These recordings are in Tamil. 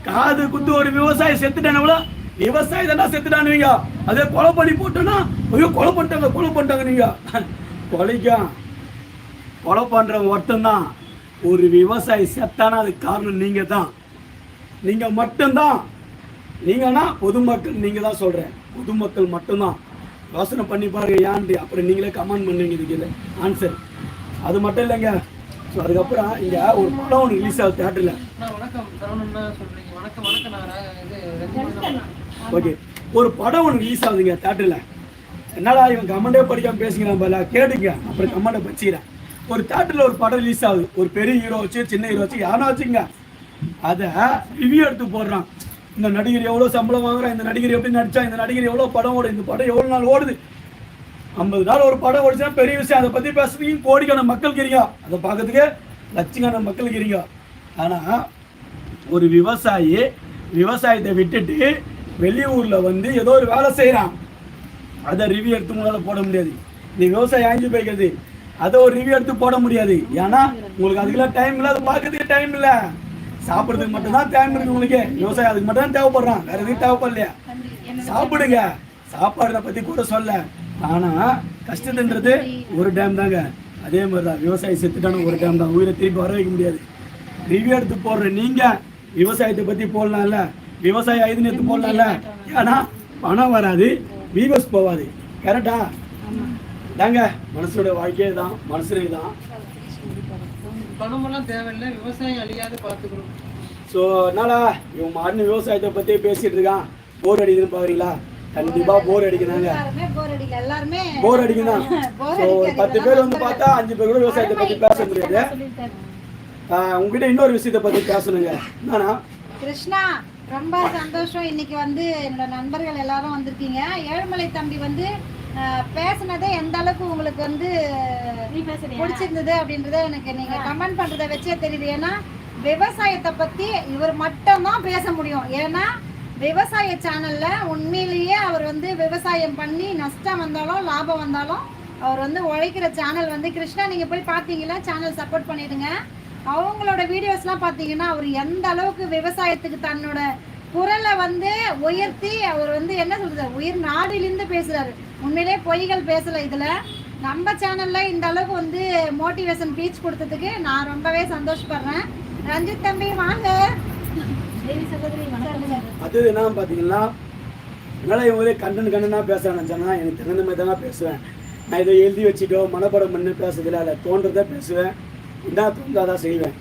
காது குத்து ஒரு விவசாயி செத்துட்டானவளோ விவசாயி தானே செத்துட்டானுவீங்க. அதே கொலை பண்ணி போட்டோன்னா ஐயோ கொலை பண்ணிட்டாங்க நீங்க கொலை பண்ற ஒருத்தந்தான். ஒரு விவசாயி செத்தானா அதுக்கு காரணம் நீங்க தான், நீங்க மட்டும்தான். நீங்கன்னா பொதுமக்கள், நீங்க தான் சொல்றேன், பொதுமக்கள் மட்டும்தான் யோசனை பண்ணி பாருங்க ஏன்ட்டு. அப்புறம் நீங்களே கமெண்ட் பண்ணுவீங்க இதுக்கு ஆன்சர். அது மட்டும் இல்லைங்க. ஸோ அதுக்கப்புறம் இங்கே ஒரு படம் ஒன்று ரிலீஸ் ஆகுது தேட்டரில். ஓகே, ஒரு படம் ஒன்று ரிலீஸ் ஆகுதுங்க தேட்டரில். என்னால் இவன் கமெண்டே படிக்காமல் பேசிக்கிறான் போல, கேட்டுங்க அப்புறம் கமெண்டை வச்சுக்கிறேன். ஒரு தேட்டரில் ஒரு படம் ரிலீஸ் ஆகுது. ஒரு பெரிய ஹீரோ வச்சு சின்ன ஹீரோ வச்சு யாரா வச்சுங்க, அதை ரிவ்யூ எடுத்து போடுறான். இந்த நடிகர் எவ்வளோ சம்பளம் வாங்குறான், இந்த நடிகர் எப்படி நடிச்சா, இந்த நடிகர் எவ்வளோ படம் ஓடுது, இந்த படம் எவ்வளோ நாள் ஓடுது. 50 நாள் ஒரு படம் ஓடிச்சுன்னா பெரிய விஷயம். அதை பற்றி பேசுறதுக்கு கோடிக்கான மக்கள் இருக்கிறீங்க, அதை பார்க்கறதுக்கு லட்சக்கான மக்கள் இருக்கிறீங்க. ஆனால் ஒரு விவசாயி விவசாயத்தை விட்டுட்டு வெளியூரில் வந்து ஏதோ ஒரு வேலை செய்கிறான், அதை ரிவ்யூ எடுத்து உங்களால் போட முடியாது. இந்த விவசாயி ஆஞ்சு போய்க்கிறது, அதை ஒரு ரிவ்யூ எடுத்து போட முடியாது. ஏன்னா உங்களுக்கு அதுக்கெல்லாம் டைம் இல்லை, அதை பார்க்கறதுக்கு டைம் இல்லை. சாப்பிட்றதுக்கு மட்டும்தான் டைம் இருக்கு உங்களுக்கு. விவசாயம் அதுக்கு மட்டும் தான் தேவைப்படுறான், வேற எதுவும் தேவைப்படலையா? சாப்பிடுங்க, சாப்பாடுற பற்றி கூட சொல்ல. ஆனால் கஷ்டத்துன்றது ஒரு டைம் தாங்க. அதே மாதிரி தான் விவசாயி செத்துட்டான ஒரு டைம் தான், உயிரை திருப்பி வர வைக்க முடியாது. ரிவ்யூ எடுத்து போடுற நீங்கள் விவசாயத்தை பற்றி போடலாம்ல, விவசாய ஐதுன்னு எடுத்து போடலாம்ல. ஏன்னா பணம் வராது, வியூவர்ஸ் போகாது. கரெக்டா தாங்க? மனசோட வாழ்க்கையே தான், மனசுலே தான். பணமெல்லாம் தேவையில்லை, விவசாயம் அழியாது பார்த்துக்கணும். ஸோ அதனால இவன் மாறின விவசாயத்தை பற்றி பேசிட்டு இருக்கான். போர் அடிக்குதுன்னு பாக்குறீங்களா? கண்டிப்பா போர் அடிக்கிறாங்க, போர் அடிக்குதான். ஒரு 10 பேர் வந்து பார்த்தா 5 பேர் கூட விவசாயத்தை பத்தி பேச முடியாது. உங்ககிட்ட இன்னொரு விஷயத்தை பத்தி பேசணுங்க. என்னன்னா கிருஷ்ணா, ரொம்ப சந்தோஷம். இன்னைக்கு வந்து என்னோட நண்பர்கள் எல்லாரும் வந்திருக்கீங்க. ஏழுமலை தம்பி வந்து பேசுனதே எந்த அளவுக்கு உங்களுக்கு வந்து பிடிச்சிருந்தது அப்படின்றத எனக்கு நீங்க கமெண்ட் பண்றதை வச்சே தெரியுது. ஏன்னா விவசாயத்தை பத்தி இவர் மட்டும் தான் பேச முடியும். ஏன்னா விவசாய சேனல்ல உண்மையிலேயே அவர் வந்து விவசாயம் பண்ணி நஷ்டம் வந்தாலும் லாபம் வந்தாலும் அவர் வந்து உழைக்கிற சேனல் வந்து கிருஷ்ணா. நீங்க போய் பார்த்தீங்கன்னா சேனல் சப்போர்ட் பண்ணிடுங்க. அவங்களோட வீடியோஸ்லாம் பார்த்தீங்கன்னா அவர் எந்த அளவுக்கு விவசாயத்துக்கு தன்னோட குரலை வந்து உயர்த்தி அவர் வந்து என்ன சொல்றது, உயிர் நாடிலிருந்து பேசுறாரு. உண்மையிலே பொய்கள் பேசல. இதுல நம்ம சேனல்ல இந்த அளவுக்கு வந்து மோட்டிவேஷன் ஸ்பீச் கொடுத்ததுக்கு நான் ரொம்பவே சந்தோஷப்படுறேன். ரஞ்சித் தம்பி வாங்க. அது என்ன பார்த்தீங்கன்னா, என்னால் இவங்களே கண்டனா பேசுகிறேன் நினச்சேன்னா எனக்கு தகுந்த மாதிரி தானே பேசுவேன். நான் இதை எழுதி வச்சுட்டோ மனப்படம் பண்ணி பேசுறதில்ல, அதில் தோன்றதை பேசுவேன், என்ன தோன்றாதான் செய்வேன்.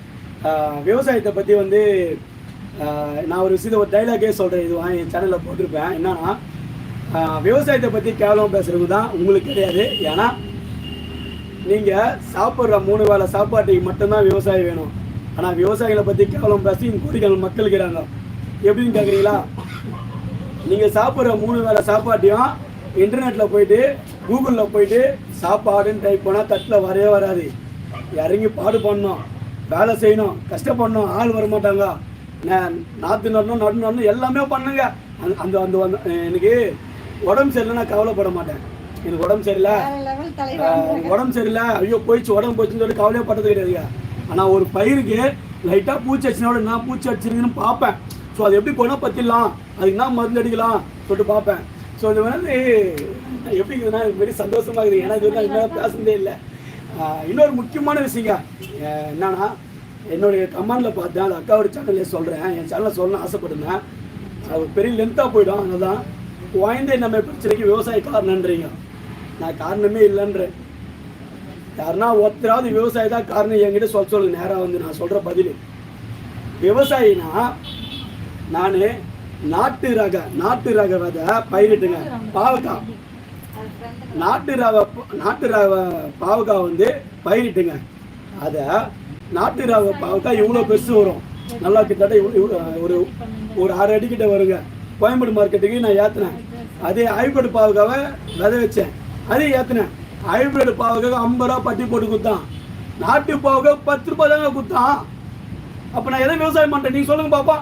விவசாயத்தை பற்றி வந்து நான் ஒரு விஷயத்தை ஒரு டைலாகே சொல்கிறேன், இது என் சேனலில் போட்டிருப்பேன். என்னன்னா விவசாயத்தை பற்றி கேவலம் பேசுகிறது தான் உங்களுக்கு கிடையாது. ஏன்னா நீங்கள் சாப்பிட்ற 3 வேளை சாப்பாட்டுக்கு மட்டும்தான் விவசாயம் வேணும். ஆனால் விவசாயிகளை பற்றி கேவலம் பேசி கோடிக்கணக்கான மக்கள் இருக்கிறாங்க. எப்படின்னு கேட்குறீங்களா? நீங்கள் சாப்பிட்ற 3 வேளை சாப்பாட்டையும் இன்டர்நெட்டில் போயிட்டு கூகுளில் போயிட்டு சாப்பாடுன்னு டைப் பண்ணால் தட்டில் வரவே வராது. இறங்கி பாடு பண்ணணும், வேலை செய்யணும், கஷ்டப்படணும், ஆள் வர மாட்டாங்க. நாற்று நடணும் எல்லாமே பண்ணுங்க. அந்த அந்த எனக்கு உடம்பு சரியில்லை, நான் கவலைப்பட மாட்டேன். எனக்கு உடம்பு சரியில்லை, ஐயோ போயிடுச்சு உடம்பு போயிடுச்சுன்னு சொல்லி கவலையப்பட்டது கிடையாதுங்க. ஆனால் ஒரு பயிருக்கு லைட்டாக பூச்சி அடிச்சினோட நான் பூச்சி அடிச்சிருக்குன்னு பார்ப்பேன். ஸோ அது எப்படி குணப்படுத்திடலாம், அதுக்கு நான் மருந்து அடிக்கலாம் சொல்லிட்டு பார்ப்பேன். ஸோ இது வந்து எப்படி இருக்குதுன்னா எனக்கு பெரிய சந்தோஷமாக இருக்குது. ஏன்னா இது வந்து அது பேசுனதே இல்லை. இன்னொரு முக்கியமான விஷயங்க என்னன்னா, என்னுடைய கமெண்டில் பார்த்தேன், அது அக்காவோட சேனல்லே சொல்கிறேன், என் சேனலில் சொல்லணும்னு ஆசைப்படுங்க. அது பெரிய லென்த்தாக போயிடும். அதனால்தான் குழந்தை நம்ம பிரச்சனைக்கு விவசாய காரணன்றீங்க. நான் காரணமே இல்லைன்றேன். யாருன்னா ஒருத்தராவது விவசாயி தான் காரணம் என்கிட்ட சொல்லுங்க. நேராக வந்து நான் சொல்கிற பதில், விவசாயினா நான் நாட்டு ரக விதை பயிரிட்டுங்க. பாவக்காய், நாட்டு ரக பாவக்காய் வந்து பயிரிட்டுங்க. அதை நாட்டு ரக பாவக்காய் இவ்வளோ பெருசு வரும், நல்லா கிட்டத்தட்ட ஒரு 6 அடி கிட்ட வருங்க. கோயம்பேடு மார்க்கெட்டுக்கு நான் ஏற்றினேன். அதே ஹைபிரிட் பாவக்காவை விதை வச்சேன், அதையும் ஏற்றினேன். ஹைபிரிட் பாவக்காக 50 ரூபா பட்டி போட்டு கொடுத்தான், நாட்டு பாவக்காய் 10 ரூபாய் தாங்க கொடுத்தான். அப்போ நான் எதை விவசாயம் பண்ணுறேன் நீங்கள் சொல்லுங்க பாப்பா.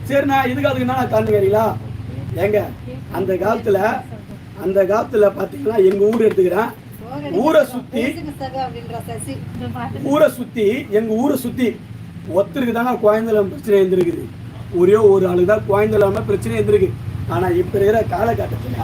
சரிண்ணா இதுக்கு அதுக்கு நான் காரணங்களா ஏங்க? அந்த காலத்தில் பார்த்தீங்கன்னா எங்கள் ஊர் எடுத்துக்கிறேன், ஊரை சுற்றி எங்கள் ஊரை சுற்றி ஒருத்தருக்கு தாங்க குழந்தைல பிரச்சனை இருந்திருக்குது. ஒரே ஒரு ஆளு தான் குழந்தை இல்லாமல் பிரச்சனை இருந்திருக்கு. ஆனால் இப்போ இருக்கிற காலகட்டத்தில்